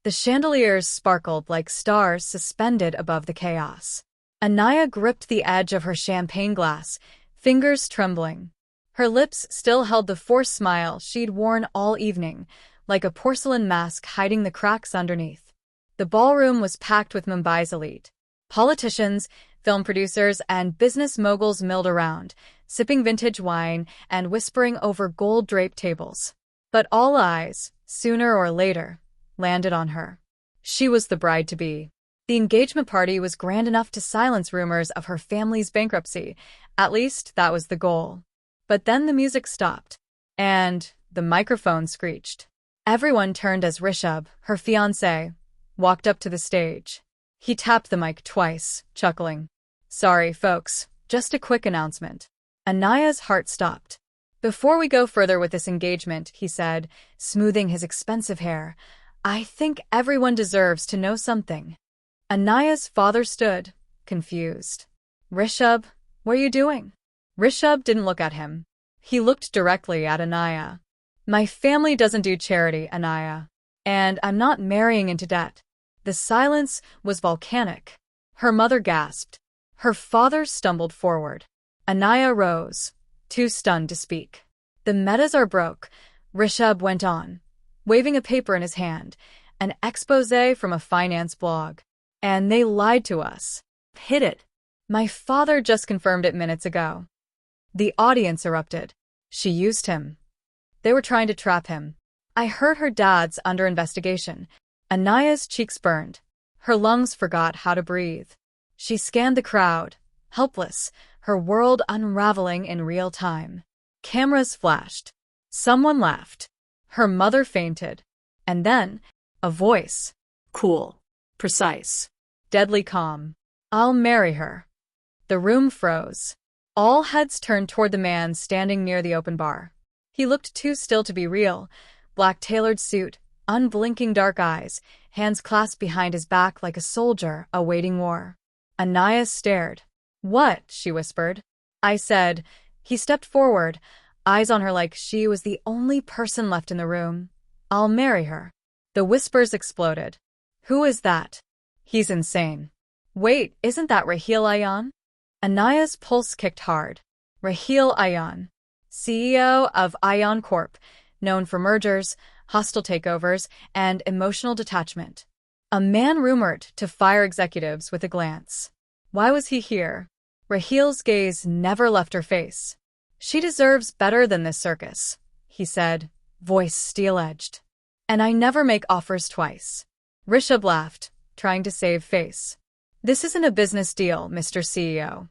The chandeliers sparkled like stars suspended above the chaos. Anaya gripped the edge of her champagne glass, fingers trembling. Her lips still held the forced smile she'd worn all evening, like a porcelain mask hiding the cracks underneath. The ballroom was packed with Mumbai's elite. Politicians, film producers, and business moguls milled around, sipping vintage wine and whispering over gold-draped tables. But all eyes, sooner or later, landed on her. She was the bride-to-be. The engagement party was grand enough to silence rumors of her family's bankruptcy. At least that was the goal. But then the music stopped, and the microphone screeched. Everyone turned as Rishabh, her fiancé, walked up to the stage. He tapped the mic twice, chuckling. "Sorry, folks, just a quick announcement." Anaya's heart stopped. "Before we go further with this engagement," he said, smoothing his expensive hair, "I think everyone deserves to know something." Anaya's father stood, confused. "Rishabh, what are you doing?" Rishabh didn't look at him. He looked directly at Anaya. "My family doesn't do charity, Anaya. And I'm not marrying into debt." The silence was volcanic. Her mother gasped. Her father stumbled forward. Anaya rose, too stunned to speak. "The metas are broke," Rishabh went on, waving a paper in his hand, an exposé from a finance blog. "And they lied to us. Hid it. My father just confirmed it minutes ago." The audience erupted. She used him. They were trying to trap him. "I heard her dad's under investigation." Anaya's cheeks burned. Her lungs forgot how to breathe. She scanned the crowd, helpless, her world unraveling in real time. Cameras flashed. Someone laughed. Her mother fainted. And then, a voice. Cool. Precise. Deadly calm. "I'll marry her." The room froze. All heads turned toward the man standing near the open bar. He looked too still to be real. Black tailored suit, unblinking dark eyes, hands clasped behind his back like a soldier awaiting war. Anaya stared. "What?" she whispered. "I said." He stepped forward, eyes on her like she was the only person left in the room. "I'll marry her." The whispers exploded. "Who is that?" "He's insane." "Wait, isn't that Raheel Ayan?" Anaya's pulse kicked hard. Raheel Ayan, CEO of Ayan Corp., known for mergers, hostile takeovers, and emotional detachment. A man rumored to fire executives with a glance. Why was he here? Raheel's gaze never left her face. "She deserves better than this circus," he said, voice steel-edged. "And I never make offers twice." Rishabh laughed, trying to save face. "This isn't a business deal, Mr. CEO."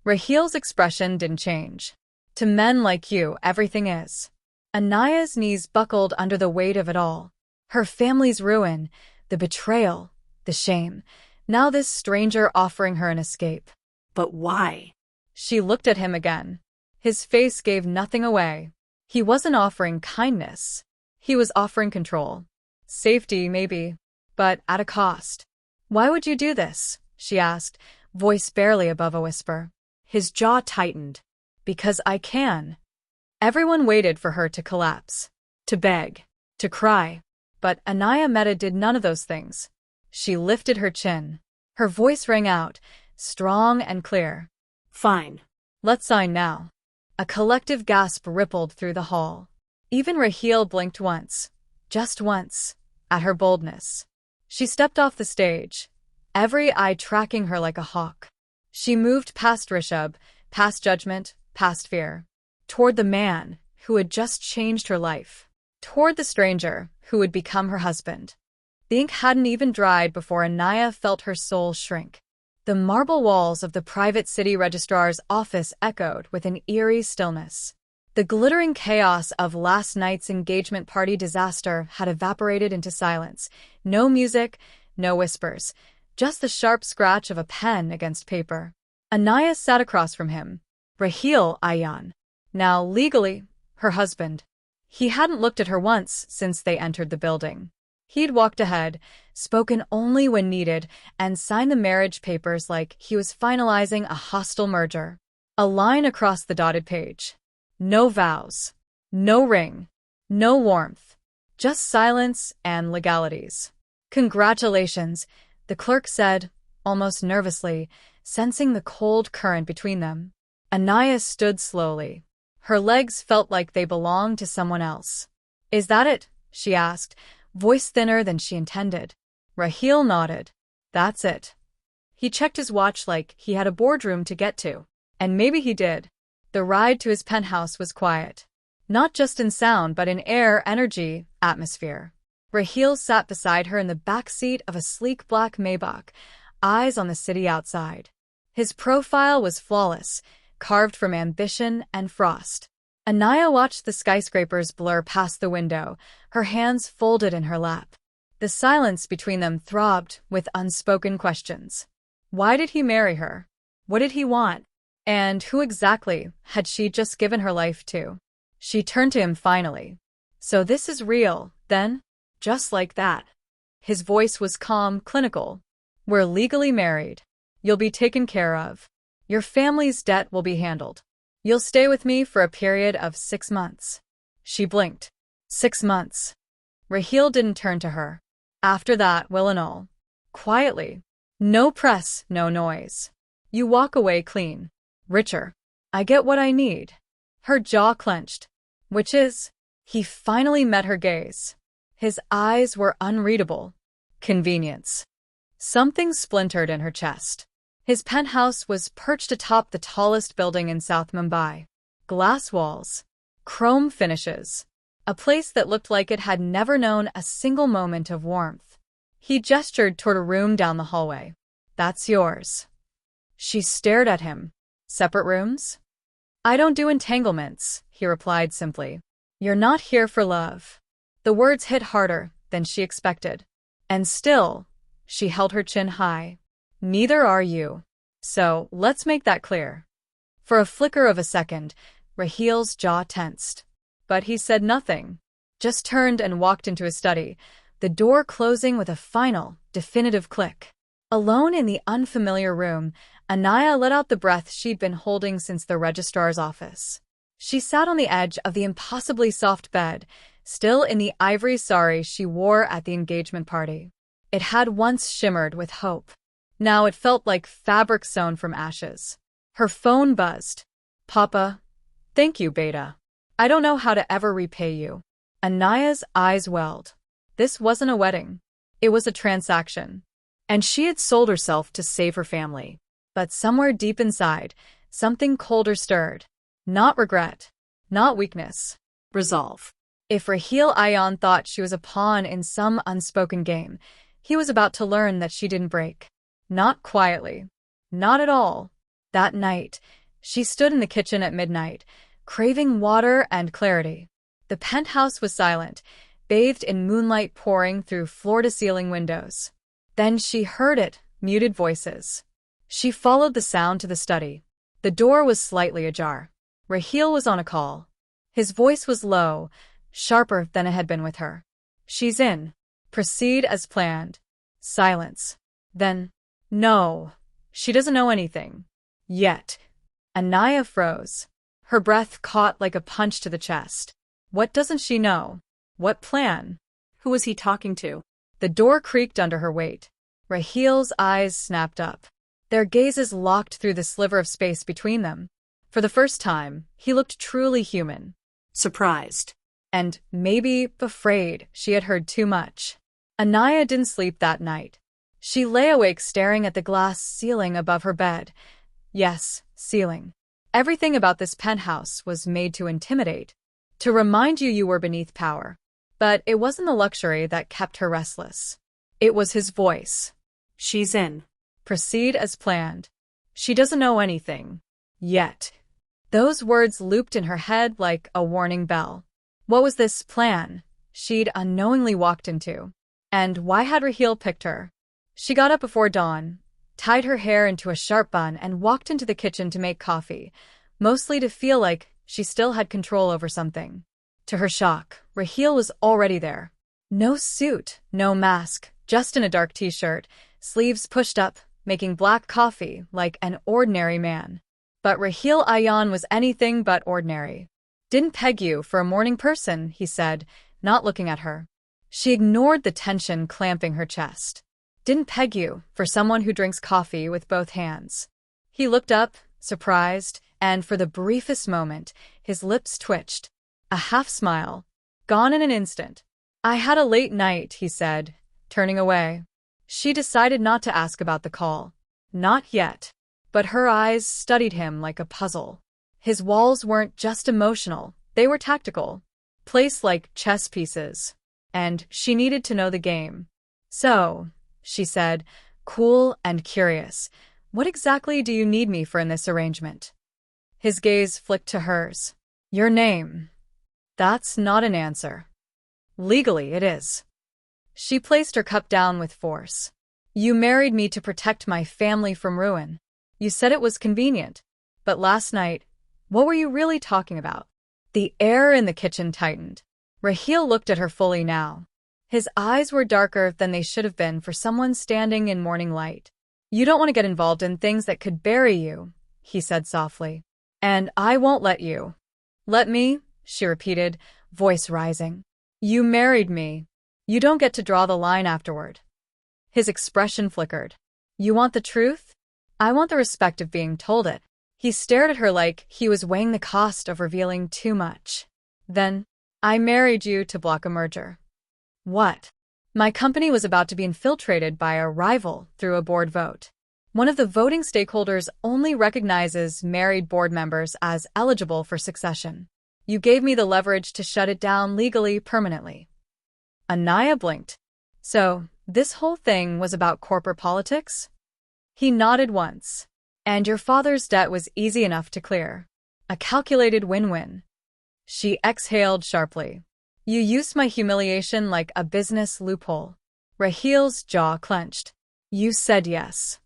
Raheel's expression didn't change. "To men like you, everything is." Anaya's knees buckled under the weight of it all. Her family's ruin, the betrayal, the shame. Now this stranger offering her an escape. "But why?" She looked at him again. His face gave nothing away. He wasn't offering kindness. He was offering control. Safety, maybe, but at a cost. "Why would you do this?" she asked, voice barely above a whisper. His jaw tightened. "Because I can." Everyone waited for her to collapse, to beg, to cry. But Anaya Mehta did none of those things. She lifted her chin. Her voice rang out, strong and clear. "Fine. Let's sign now." A collective gasp rippled through the hall. Even Raheel blinked once, just once, at her boldness. She stepped off the stage, every eye tracking her like a hawk. She moved past Rishabh, past judgment, past fear, toward the man who had just changed her life, toward the stranger who would become her husband. The ink hadn't even dried before Anaya felt her soul shrink. The marble walls of the private city registrar's office echoed with an eerie stillness. The glittering chaos of last night's engagement party disaster had evaporated into silence. No music, no whispers, just the sharp scratch of a pen against paper. Anaya sat across from him. Raheel Ayan. Now legally, her husband. He hadn't looked at her once since they entered the building. He'd walked ahead, spoken only when needed, and signed the marriage papers like he was finalizing a hostile merger. A line across the dotted page. No vows. No ring. No warmth. Just silence and legalities. Congratulations, the clerk said, almost nervously, sensing the cold current between them. Anaya stood slowly. Her legs felt like they belonged to someone else. Is that it? She asked, voice thinner than she intended. Raheel nodded. That's it. He checked his watch like he had a boardroom to get to. And maybe he did. The ride to his penthouse was quiet. Not just in sound but in air, energy, atmosphere. Raheel sat beside her in the back seat of a sleek black Maybach, eyes on the city outside. His profile was flawless, carved from ambition and frost. Anaya watched the skyscrapers blur past the window, her hands folded in her lap. The silence between them throbbed with unspoken questions. Why did he marry her? What did he want? And who exactly had she just given her life to? She turned to him finally. So this is real, then? Just like that. His voice was calm, clinical. We're legally married. You'll be taken care of. Your family's debt will be handled. You'll stay with me for a period of 6 months. She blinked. 6 months. Raheel didn't turn to her. After that, we'll annul. Quietly. No press, no noise. You walk away clean. Richer. I get what I need. Her jaw clenched. Which is? He finally met her gaze. His eyes were unreadable. Convenience. Something splintered in her chest. His penthouse was perched atop the tallest building in South Mumbai. Glass walls. Chrome finishes. A place that looked like it had never known a single moment of warmth. He gestured toward a room down the hallway. That's yours. She stared at him. Separate rooms? I don't do entanglements, he replied simply. You're not here for love. The words hit harder than she expected. And still, she held her chin high. Neither are you. So, let's make that clear. For a flicker of a second, Raheel's jaw tensed. But he said nothing. Just turned and walked into his study, the door closing with a final, definitive click. Alone in the unfamiliar room, Anaya let out the breath she'd been holding since the registrar's office. She sat on the edge of the impossibly soft bed, still in the ivory sari she wore at the engagement party. It had once shimmered with hope. Now it felt like fabric sewn from ashes. Her phone buzzed. Papa. Thank you, Beta. I don't know how to ever repay you. Anaya's eyes welled. This wasn't a wedding. It was a transaction. And she had sold herself to save her family. But somewhere deep inside, something colder stirred. Not regret. Not weakness. Resolve. If Raheel Ayan thought she was a pawn in some unspoken game, he was about to learn that she didn't break. Not quietly. Not at all. That night, she stood in the kitchen at midnight, craving water and clarity. The penthouse was silent, bathed in moonlight pouring through floor-to-ceiling windows. Then she heard it, muted voices. She followed the sound to the study. The door was slightly ajar. Raheel was on a call. His voice was low, sharper than it had been with her. She's in. Proceed as planned. Silence. Then, no. She doesn't know anything. Yet. Anaya froze. Her breath caught like a punch to the chest. What doesn't she know? What plan? Who was he talking to? The door creaked under her weight. Raheel's eyes snapped up. Their gazes locked through the sliver of space between them. For the first time, he looked truly human. Surprised. And maybe afraid she had heard too much. Anaya didn't sleep that night. She lay awake staring at the glass ceiling above her bed. Yes, ceiling. Everything about this penthouse was made to intimidate, to remind you were beneath power. But it wasn't the luxury that kept her restless. It was his voice. She's in. Proceed as planned. She doesn't know anything. Yet. Those words looped in her head like a warning bell. What was this plan she'd unknowingly walked into? And why had Raheel picked her? She got up before dawn, tied her hair into a sharp bun and walked into the kitchen to make coffee, mostly to feel like she still had control over something. To her shock, Raheel was already there. No suit, no mask, just in a dark t-shirt, sleeves pushed up, making black coffee like an ordinary man. But Raheel Ayan was anything but ordinary. Didn't peg you for a morning person, he said, not looking at her. She ignored the tension clamping her chest. Didn't peg you for someone who drinks coffee with both hands. He looked up, surprised, and for the briefest moment, his lips twitched. A half smile. Gone in an instant. I had a late night, he said, turning away. She decided not to ask about the call. Not yet. But her eyes studied him like a puzzle. His walls weren't just emotional, they were tactical. Placed like chess pieces. And she needed to know the game. So, she said, cool and curious, what exactly do you need me for in this arrangement? His gaze flicked to hers. Your name. That's not an answer. Legally, it is. She placed her cup down with force. You married me to protect my family from ruin. You said it was convenient. But last night, what were you really talking about? The air in the kitchen tightened. Raheel looked at her fully now. His eyes were darker than they should have been for someone standing in morning light. You don't want to get involved in things that could bury you, he said softly. And I won't let you. Let me, she repeated, voice rising. You married me. You don't get to draw the line afterward. His expression flickered. You want the truth? I want the respect of being told it. He stared at her like he was weighing the cost of revealing too much. Then, I married you to block a merger. What? My company was about to be infiltrated by a rival through a board vote. One of the voting stakeholders only recognizes married board members as eligible for succession. You gave me the leverage to shut it down legally permanently. Anaya blinked. So, this whole thing was about corporate politics? He nodded once. And your father's debt was easy enough to clear. A calculated win-win. She exhaled sharply. You used my humiliation like a business loophole. Raheel's jaw clenched. You said yes.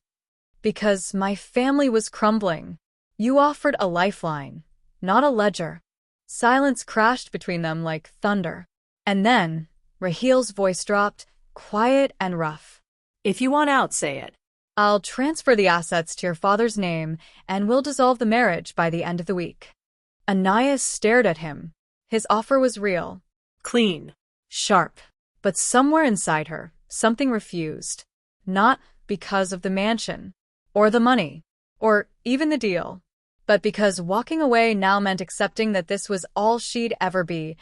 Because my family was crumbling. You offered a lifeline, not a ledger. Silence crashed between them like thunder. And then, Raheel's voice dropped, quiet and rough. If you want out, say it. I'll transfer the assets to your father's name, and we'll dissolve the marriage by the end of the week. Anaya stared at him. His offer was real. Clean. Sharp. But somewhere inside her, something refused. Not because of the mansion, or the money, or even the deal, but because walking away now meant accepting that this was all she'd ever be,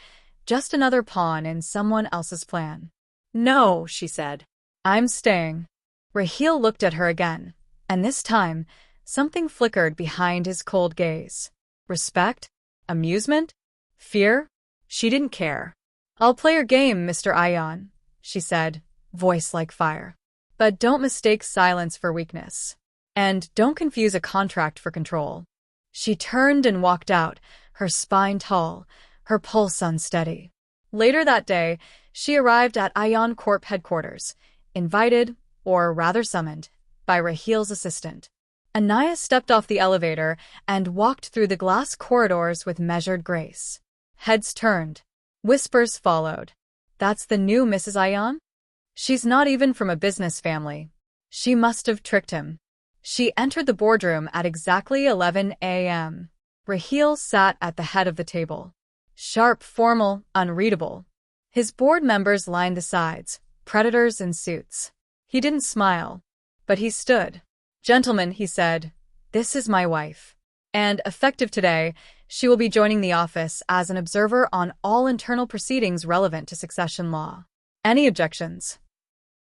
just another pawn in someone else's plan. No, she said. I'm staying. Raheel looked at her again, and this time, something flickered behind his cold gaze. Respect? Amusement? Fear? She didn't care. I'll play your game, Mr. Ion, she said, voice like fire. But don't mistake silence for weakness. And don't confuse a contract for control. She turned and walked out, her spine tall, her pulse unsteady. Later that day, she arrived at Ion Corp headquarters, invited, or rather summoned, by Raheel's assistant. Anaya stepped off the elevator and walked through the glass corridors with measured grace. Heads turned. Whispers followed. That's the new Mrs. Ion? She's not even from a business family. She must have tricked him. She entered the boardroom at exactly 11 a.m. Raheel sat at the head of the table. Sharp, formal, unreadable. His board members lined the sides, predators in suits. He didn't smile, but he stood. Gentlemen, he said, this is my wife. And effective today, she will be joining the office as an observer on all internal proceedings relevant to succession law. Any objections?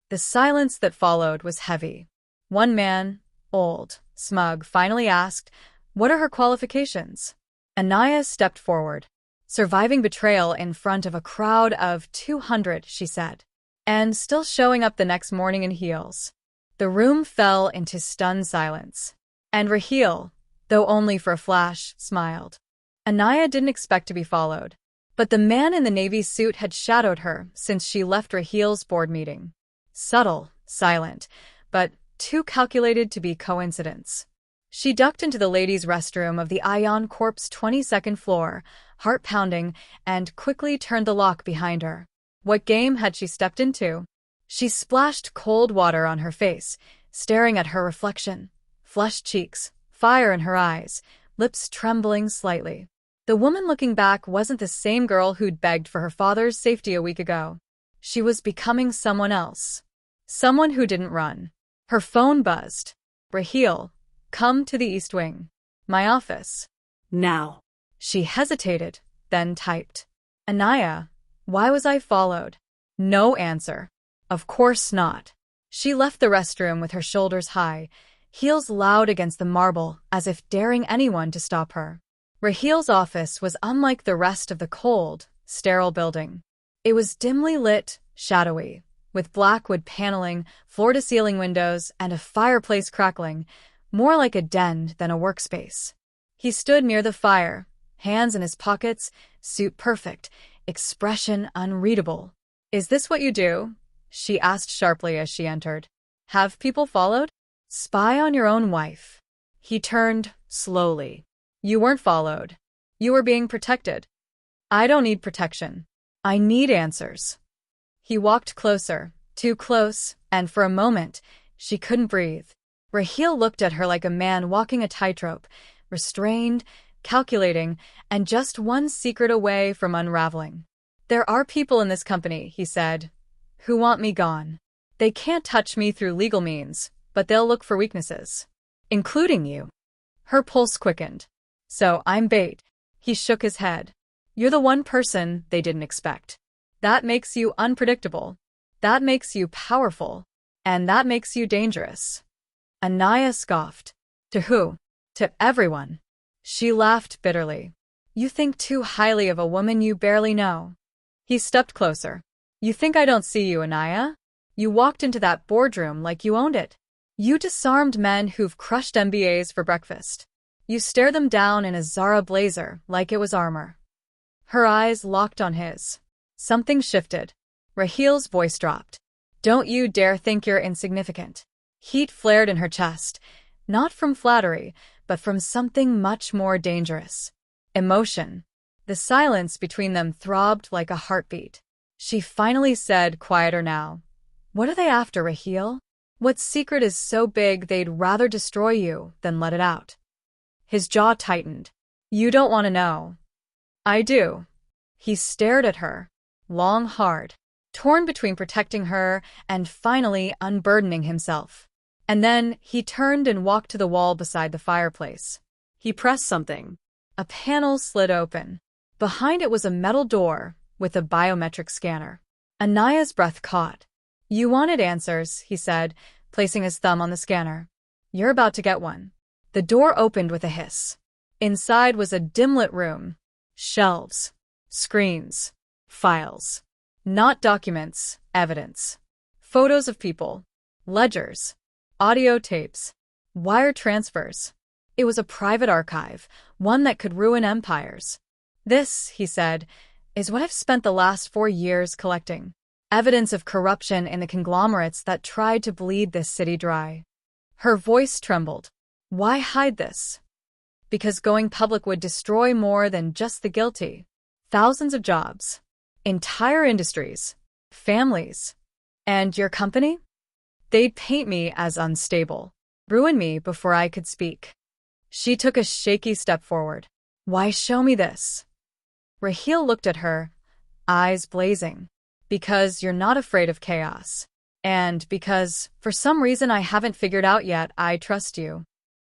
The silence that followed was heavy. One man, old, smug, finally asked, what are her qualifications? Anaya stepped forward. Surviving betrayal in front of a crowd of 200, she said. And still showing up the next morning in heels. The room fell into stunned silence. And Raheel, though only for a flash, smiled. Anaya didn't expect to be followed. But the man in the navy suit had shadowed her since she left Raheel's board meeting. Subtle, silent, but too calculated to be coincidence. She ducked into the ladies' restroom of the Ion Corp's 22nd floor, heart pounding, and quickly turned the lock behind her. What game had she stepped into? She splashed cold water on her face, staring at her reflection. Flushed cheeks, fire in her eyes, lips trembling slightly. The woman looking back wasn't the same girl who'd begged for her father's safety a week ago. She was becoming someone else. Someone who didn't run. Her phone buzzed. Raheel, come to the East Wing. My office. Now. She hesitated, then typed. Anaya, why was I followed? No answer. Of course not. She left the restroom with her shoulders high, heels loud against the marble as if daring anyone to stop her. Raheel's office was unlike the rest of the cold, sterile building. It was dimly lit, shadowy, with black wood paneling, floor-to-ceiling windows, and a fireplace crackling, more like a den than a workspace. He stood near the fire, hands in his pockets, suit perfect, expression unreadable. Is this what you do? She asked sharply as she entered. Have people followed? Spy on your own wife. He turned, slowly. You weren't followed. You were being protected. I don't need protection. I need answers. He walked closer, too close, and for a moment, she couldn't breathe. Raheel looked at her like a man walking a tightrope, restrained, calculating, and just one secret away from unraveling. There are people in this company, he said, who want me gone. They can't touch me through legal means, but they'll look for weaknesses. Including you. Her pulse quickened. So I'm bait. He shook his head. You're the one person they didn't expect. That makes you unpredictable. That makes you powerful. And that makes you dangerous. Anaya scoffed. To who? To everyone. She laughed bitterly. You think too highly of a woman you barely know. He stepped closer. You think I don't see you, Anaya? You walked into that boardroom like you owned it. You disarmed men who've crushed MBAs for breakfast. You stare them down in a Zara blazer like it was armor. Her eyes locked on his. Something shifted. Raheel's voice dropped. Don't you dare think you're insignificant. Heat flared in her chest, not from flattery, but from something much more dangerous. Emotion. The silence between them throbbed like a heartbeat. She finally said, quieter now, what are they after, Raheel? What secret is so big they'd rather destroy you than let it out? His jaw tightened. You don't want to know. I do. He stared at her, long, hard, torn between protecting her and finally unburdening himself. And then he turned and walked to the wall beside the fireplace. He pressed something. A panel slid open. Behind it was a metal door with a biometric scanner. Anaya's breath caught. You wanted answers, he said, placing his thumb on the scanner. You're about to get one. The door opened with a hiss. Inside was a dim-lit room. Shelves. Screens. Files. Not documents, evidence. Photos of people. Ledgers. Audio tapes. Wire transfers. It was a private archive, one that could ruin empires. This, he said, is what I've spent the last 4 years collecting. Evidence of corruption in the conglomerates that tried to bleed this city dry. Her voice trembled. Why hide this? Because going public would destroy more than just the guilty. Thousands of jobs. Entire industries. Families. And your company? They'd paint me as unstable. Ruin me before I could speak. She took a shaky step forward. Why show me this? Raheel looked at her, eyes blazing. Because you're not afraid of chaos. And because, for some reason I haven't figured out yet, I trust you.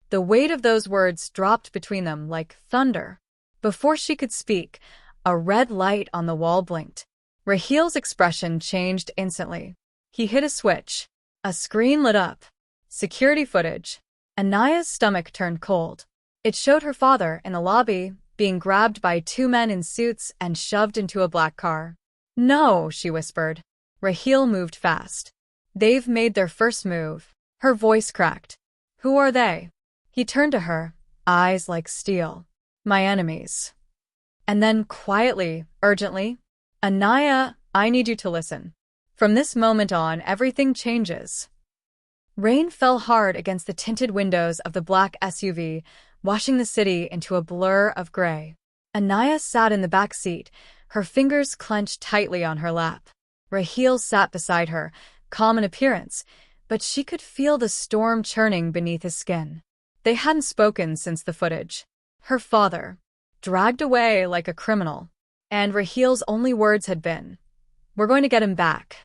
The weight of those words dropped between them like thunder. Before she could speak, a red light on the wall blinked. Raheel's expression changed instantly. He hit a switch. A screen lit up. Security footage. Anaya's stomach turned cold. It showed her father in the lobby, being grabbed by 2 men in suits and shoved into a black car. No, she whispered. Raheel moved fast. They've made their first move. Her voice cracked. Who are they? He turned to her, eyes like steel. My enemies. And then quietly, urgently, Anaya, I need you to listen. From this moment on, everything changes. Rain fell hard against the tinted windows of the black SUV, washing the city into a blur of gray. Anaya sat in the back seat, her fingers clenched tightly on her lap. Raheel sat beside her, calm in appearance, but she could feel the storm churning beneath his skin. They hadn't spoken since the footage. Her father, dragged away like a criminal. And Raheel's only words had been, We're going to get him back.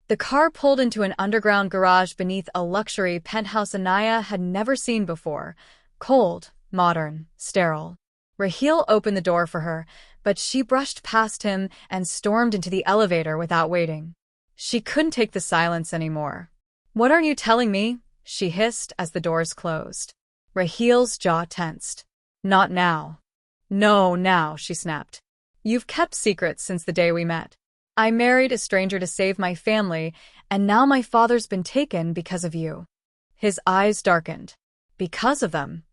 The car pulled into an underground garage beneath a luxury penthouse Anaya had never seen before. Cold, modern, sterile. Raheel opened the door for her, but she brushed past him and stormed into the elevator without waiting. She couldn't take the silence anymore. "What aren't you telling me?" she hissed as the doors closed. Raheel's jaw tensed. "Not now." "No, now," she snapped. "You've kept secrets since the day we met. I married a stranger to save my family, and now my father's been taken because of you." His eyes darkened. "Because of them?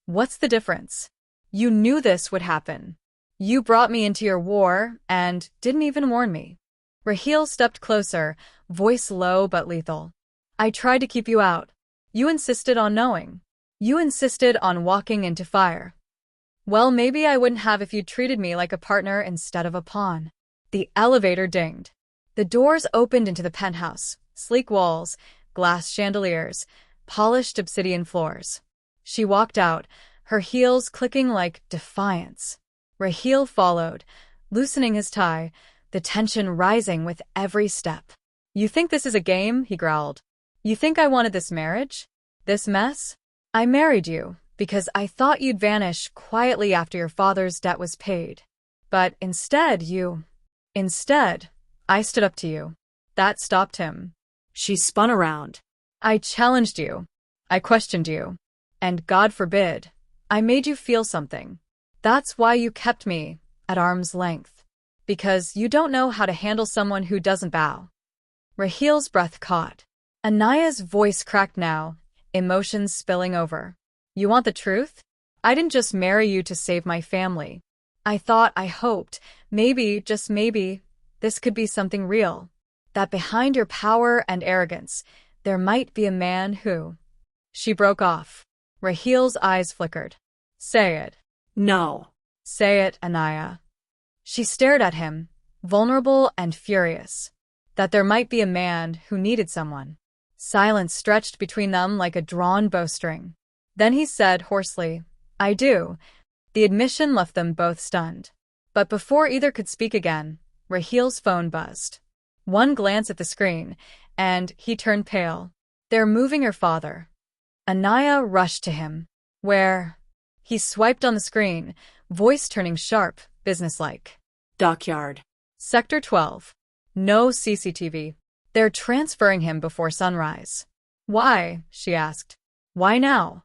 What's the difference? You knew this would happen. You brought me into your war and didn't even warn me." Raheel stepped closer, voice low but lethal. "I tried to keep you out. You insisted on knowing. You insisted on walking into fire. Well, maybe I wouldn't have if you treated me like a partner instead of a pawn." The elevator dinged. The doors opened into the penthouse, sleek walls, glass chandeliers, polished obsidian floors. She walked out, her heels clicking like defiance. Raheel followed, loosening his tie, the tension rising with every step. "You think this is a game?" he growled. "You think I wanted this marriage? This mess? I married you because I thought you'd vanish quietly after your father's debt was paid. But instead, I stood up to you." That stopped him. She spun around. "I challenged you. I questioned you. And God forbid, I made you feel something. That's why you kept me at arm's length. Because you don't know how to handle someone who doesn't bow." Raheel's breath caught. Anaya's voice cracked now, emotions spilling over. "You want the truth? I didn't just marry you to save my family. I hoped, maybe, just maybe, this could be something real. That behind your power and arrogance, there might be a man who—" She broke off. Raheel's eyes flickered. "Say it." "No." "Say it, Anaya." She stared at him, vulnerable and furious. That there might be a man who needed someone. Silence stretched between them like a drawn bowstring. Then he said hoarsely, "I do." The admission left them both stunned. But before either could speak again, Raheel's phone buzzed. One glance at the screen, and he turned pale. "They're moving your father." Anaya rushed to him. "Where?" He swiped on the screen, voice turning sharp, businesslike. "Dockyard. Sector 12. No CCTV. They're transferring him before sunrise." "Why?" she asked. "Why now?"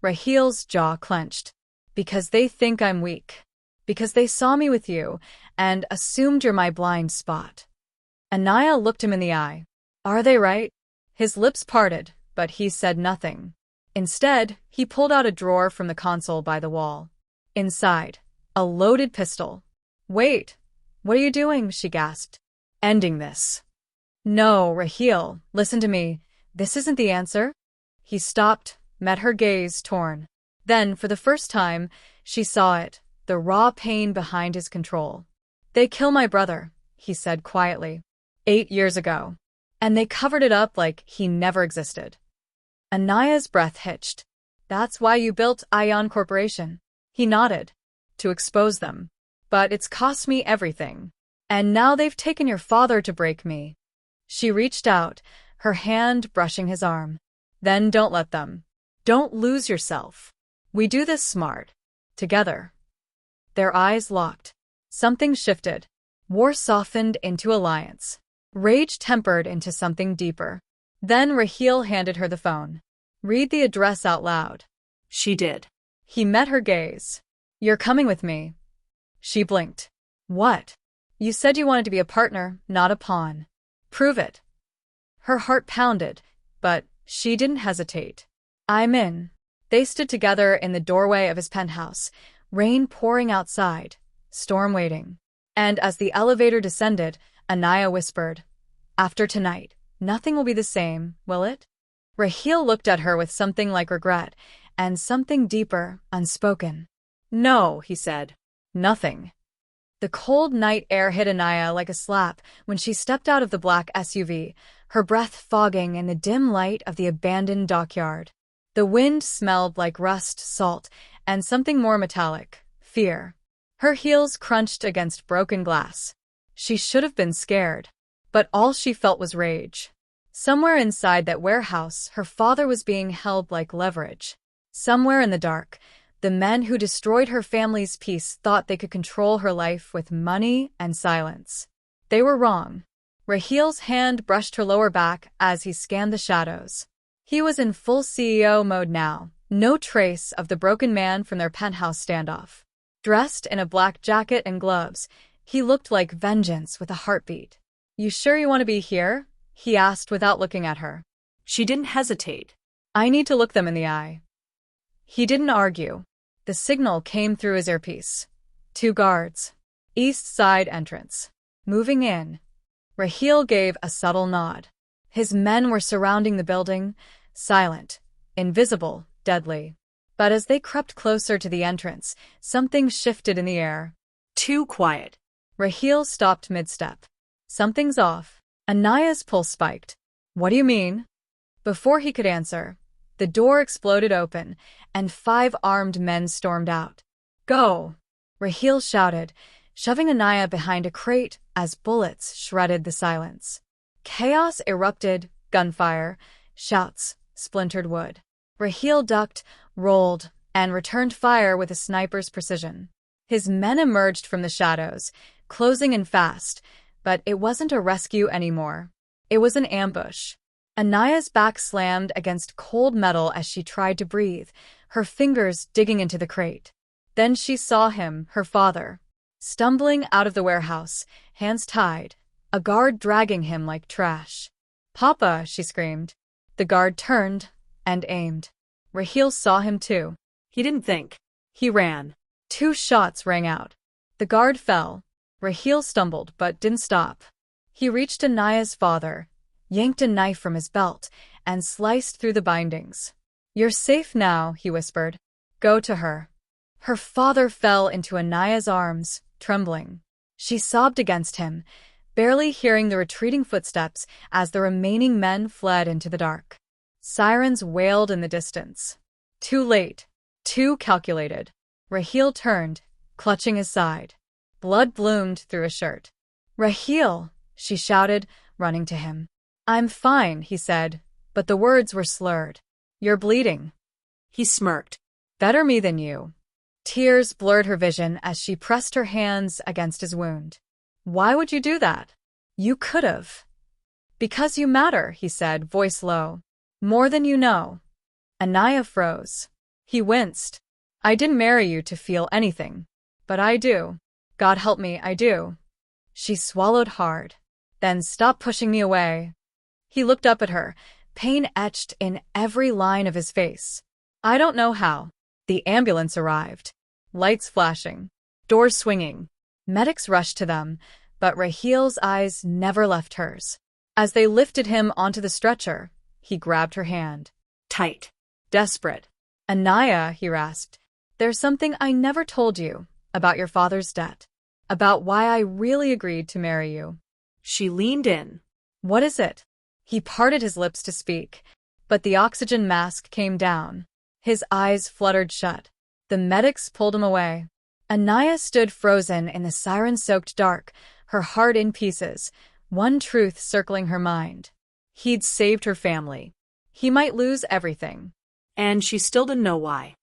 Raheel's jaw clenched. "Because they think I'm weak. Because they saw me with you and assumed you're my blind spot." Anaya looked him in the eye. "Are they right?" His lips parted, but he said nothing. Instead, he pulled out a drawer from the console by the wall. Inside, a loaded pistol. "Wait, what are you doing?" she gasped. "Ending this." "No, Raheel, listen to me. This isn't the answer." He stopped, met her gaze, torn. Then, for the first time, she saw it, the raw pain behind his control. "They killed my brother," he said quietly. 8 years ago. And they covered it up like he never existed. Anaya's breath hitched. "That's why you built Ion Corporation." He nodded. "To expose them. But it's cost me everything. And now they've taken your father to break me." She reached out, her hand brushing his arm. "Then don't let them. Don't lose yourself. We do this smart. Together." Their eyes locked. Something shifted. War softened into alliance. Rage tempered into something deeper. Then Raheel handed her the phone. "Read the address out loud." She did. He met her gaze. "You're coming with me." She blinked. "What?" "You said you wanted to be a partner, not a pawn. Prove it." Her heart pounded, but she didn't hesitate. "I'm in." They stood together in the doorway of his penthouse, rain pouring outside, storm waiting. And as the elevator descended, Anaya whispered, "After tonight, nothing will be the same, will it?" Raheel looked at her with something like regret, and something deeper, unspoken. "No," he said. "Nothing." The cold night air hit Anaya like a slap when she stepped out of the black SUV, her breath fogging in the dim light of the abandoned dockyard. The wind smelled like rust, salt, and something more metallic, fear. Her heels crunched against broken glass. She should have been scared. But all she felt was rage. Somewhere inside that warehouse, her father was being held like leverage. Somewhere in the dark, the men who destroyed her family's peace thought they could control her life with money and silence. They were wrong. Rahil's hand brushed her lower back as he scanned the shadows. He was in full CEO mode now, no trace of the broken man from their penthouse standoff. Dressed in a black jacket and gloves, he looked like vengeance with a heartbeat. "You sure you want to be here?" he asked without looking at her. She didn't hesitate. "I need to look them in the eye." He didn't argue. The signal came through his earpiece. 2 guards. East side entrance. Moving in. Rahil gave a subtle nod. His men were surrounding the building, silent, invisible, deadly. But as they crept closer to the entrance, something shifted in the air. Too quiet. Rahil stopped mid-step. "Something's off." Anaya's pulse spiked. "What do you mean?" Before he could answer, the door exploded open, and 5 armed men stormed out. "Go!" Rahil shouted, shoving Anaya behind a crate as bullets shredded the silence. Chaos erupted, gunfire, shouts, splintered wood. Rahil ducked, rolled, and returned fire with a sniper's precision. His men emerged from the shadows, closing in fast, but it wasn't a rescue anymore. It was an ambush. Anaya's back slammed against cold metal as she tried to breathe, her fingers digging into the crate. Then she saw him, her father, stumbling out of the warehouse, hands tied, a guard dragging him like trash. "Papa," she screamed. The guard turned and aimed. Rahil saw him too. He didn't think. He ran. 2 shots rang out. The guard fell. Rahil stumbled but didn't stop. He reached Anaya's father, yanked a knife from his belt, and sliced through the bindings. "You're safe now," he whispered. "Go to her." Her father fell into Anaya's arms, trembling. She sobbed against him, barely hearing the retreating footsteps as the remaining men fled into the dark. Sirens wailed in the distance. Too late. Too calculated. Rahil turned, clutching his side. Blood bloomed through his shirt. "Rahil!" she shouted, running to him. "I'm fine," he said, but the words were slurred. "You're bleeding." He smirked. "Better me than you." Tears blurred her vision as she pressed her hands against his wound. "Why would you do that?" "You could've." "Because you matter," he said, voice low. "More than you know." Anaya froze. He winced. "I didn't marry you to feel anything. But I do. God help me, I do." She swallowed hard. "Then stop pushing me away." He looked up at her, pain etched in every line of his face. "I don't know how." The ambulance arrived. Lights flashing. Doors swinging. Medics rushed to them, but Rahil's eyes never left hers. As they lifted him onto the stretcher, he grabbed her hand. Tight. Desperate. "Anaya," he rasped, "there's something I never told you about your father's debt. About why I really agreed to marry you." She leaned in. "What is it?" He parted his lips to speak, but the oxygen mask came down. His eyes fluttered shut. The medics pulled him away. Anaya stood frozen in the siren-soaked dark, her heart in pieces, one truth circling her mind. He'd saved her family. He might lose everything. And she still didn't know why.